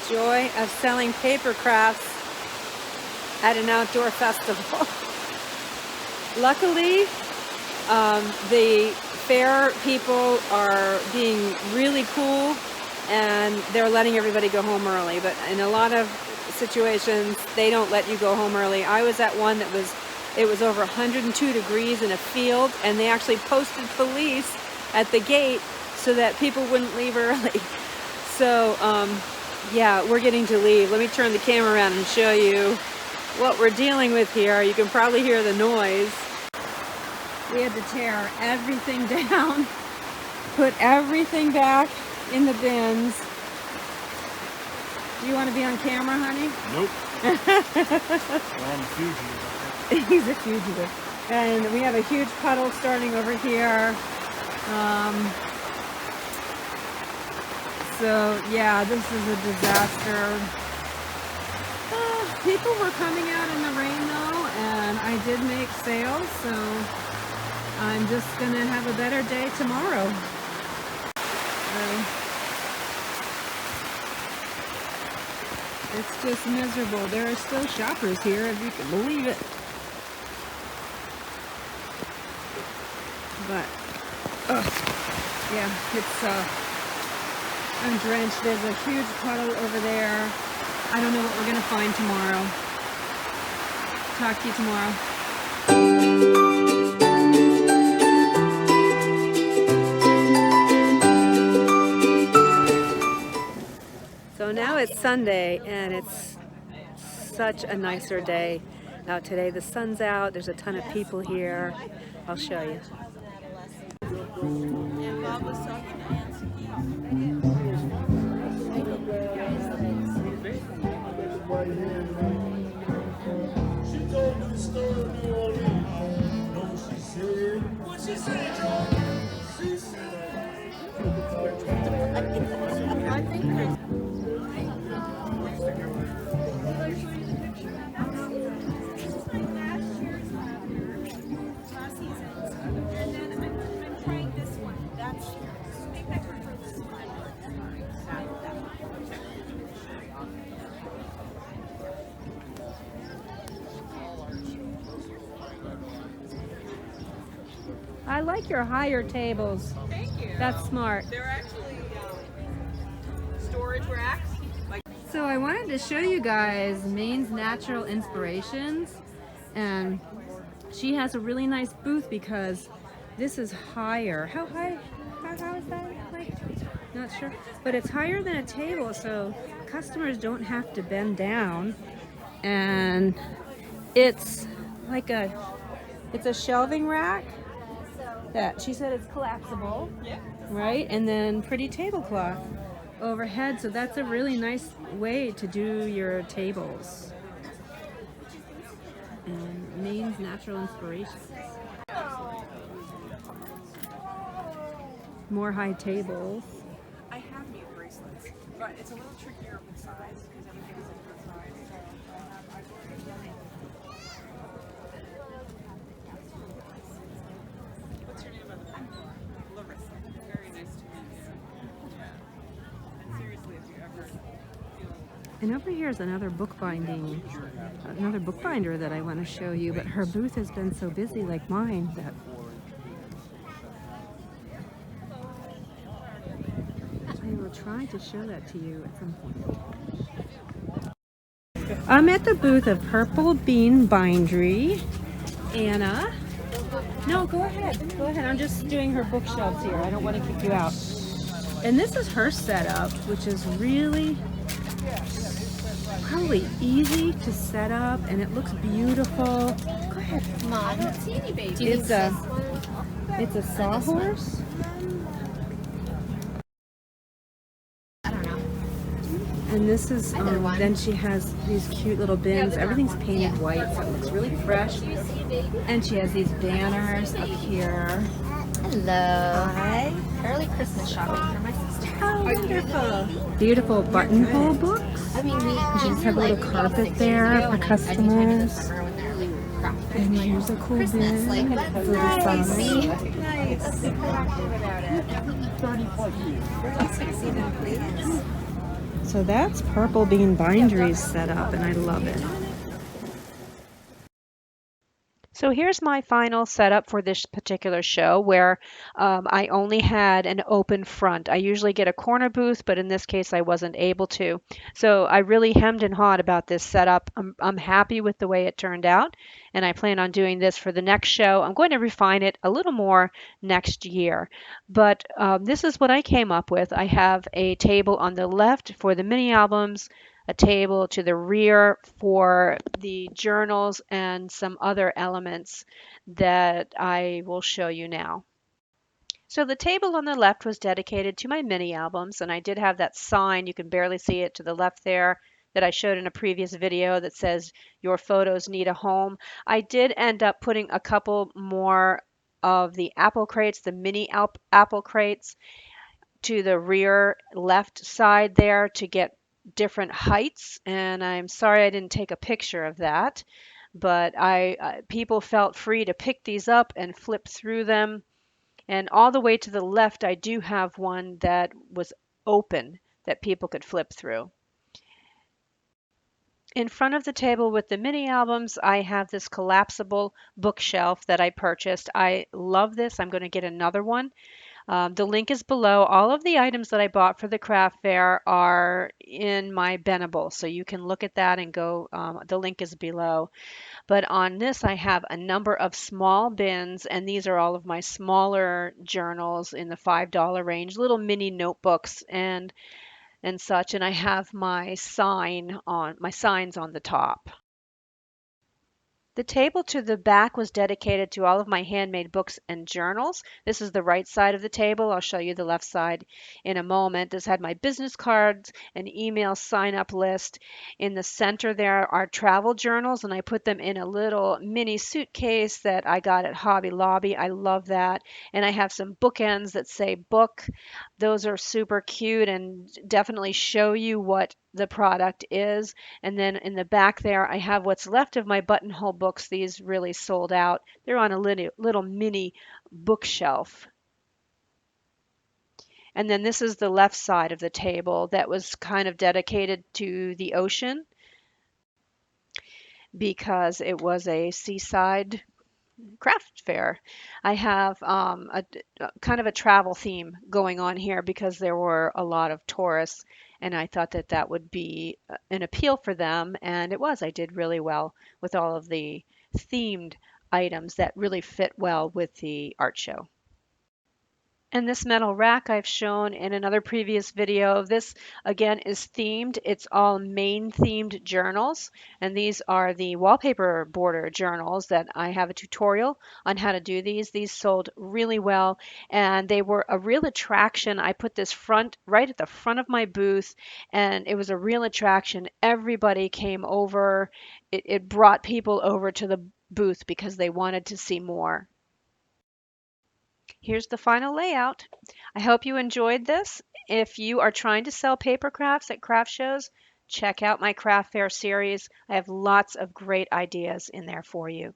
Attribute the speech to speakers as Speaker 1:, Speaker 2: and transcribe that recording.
Speaker 1: joy of selling paper crafts at an outdoor festival. Luckily, the fair people are being really cool and they're letting everybody go home early, but in a lot of situations they don't let you go home early. I was at one that it was over 102 degrees in a field, and they actually posted police at the gate so that people wouldn't leave early. So yeah, we're getting to leave. Let me turn the camera around and show you what we're dealing with here. You can probably hear the noise. We had to tear everything down, put everything back in the bins. Do you want to be on camera, honey?
Speaker 2: Nope. Well, I'm a fugitive.
Speaker 1: He's a fugitive. And we have a huge puddle starting over here. So yeah, this is a disaster. People were coming out in the rain though, and I did make sales, so I'm just gonna have a better day tomorrow. It's just miserable. There are still shoppers here, if you can believe it. But, yeah, it's, I'm drenched. There's a huge puddle over there. I don't know what we're gonna find tomorrow. Talk to you tomorrow. So now it's Sunday and it's such a nicer day out today. The sun's out, there's a ton of people here. I'll show you. I like your higher tables.
Speaker 3: Thank you.
Speaker 1: That's smart.
Speaker 3: They're actually storage racks.
Speaker 1: So I wanted to show you guys Maine's Natural Inspirations, and she has a really nice booth because this is higher. How high? How is that? Like, not sure, but it's higher than a table, so customers don't have to bend down, and it's like it's a shelving rack that she said it's collapsible, right? And then pretty tablecloth overhead, so that's a really nice way to do your tables. And Maine's Natural Inspirations. More high tables.
Speaker 3: I have made bracelets, but it's a little trickier with size because everything is a different size. What's your name on the phone? Larissa. Very nice to meet you. Yeah. And seriously, if you ever feel...
Speaker 1: And over here is another bookbinder that I want to show you, but her booth has been so busy like mine that I will try to show that to you at some point. I'm at the booth of Purple Bean Bindery. Anna. No, go ahead. Go ahead. I'm just doing her bookshelves here. I don't want to kick you out. And this is her setup, which is really probably easy to set up, and it looks beautiful. Go ahead.
Speaker 4: Mom, I don't see any babies.
Speaker 1: It's a sawhorse.
Speaker 4: I don't know.
Speaker 1: And this is, then she has these cute little bins. Everything's painted white, so it looks really fresh. And she has these banners up here.
Speaker 4: Hello.
Speaker 1: Hi.
Speaker 4: Early Christmas shopping for my sister.
Speaker 1: Oh, wonderful. Beautiful buttonhole books.
Speaker 4: I mean,
Speaker 1: She just have a little carpet there for customers. And here's a cool bin for the summer. So that's Purple Bean Bindery's set up, and I love it. So here's my final setup for this particular show where I only had an open front. I usually get a corner booth, but in this case I wasn't able to. So I really hemmed and hawed about this setup. I'm happy with the way it turned out, and I plan on doing this for the next show. I'm going to refine it a little more next year. But this is what I came up with. I have a table on the left for the mini albums, a table to the rear for the journals and some other elements that I will show you now. So the table on the left was dedicated to my mini albums, and I did have that sign, you can barely see it to the left there, that I showed in a previous video that says your photos need a home. I did end up putting a couple more of the apple crates, the mini apple crates, to the rear left side there to get different heights, and I'm sorry I didn't take a picture of that, but I people felt free to pick these up and flip through them. And all the way to the left I do have one that was open that people could flip through. In front of the table with the mini albums, I have this collapsible bookshelf that I purchased. I love this. I'm going to get another one. The link is below. All of the items that I bought for the craft fair are in my Bennable, so you can look at that and go. The link is below. But on this, I have a number of small bins, and these are all of my smaller journals in the $5 range, little mini notebooks and such. And I have my signs on the top. The table to the back was dedicated to all of my handmade books and journals. This is the right side of the table. I'll show you the left side in a moment. This had my business cards, an email sign-up list. In the center there are travel journals, and I put them in a little mini suitcase that I got at Hobby Lobby. I love that. And I have some bookends that say book. Those are super cute and definitely show you what the product is. And then in the back there, I have what's left of my buttonhole books. These really sold out. They're on a little mini bookshelf. And then this is the left side of the table that was kind of dedicated to the ocean because it was a seaside craft fair. I have a kind of a travel theme going on here because there were a lot of tourists, and I thought that that would be an appeal for them, and it was. I did really well with all of the themed items that really fit well with the art show. And this metal rack I've shown in another previous video. This again is themed. It's all Maine themed journals. And these are the wallpaper border journals that I have a tutorial on how to do these. These sold really well and they were a real attraction. I put this right at the front of my booth and it was a real attraction. Everybody came over. It brought people over to the booth because they wanted to see more. Here's the final layout. I hope you enjoyed this. If you are trying to sell paper crafts at craft shows, check out my craft fair series. I have lots of great ideas in there for you.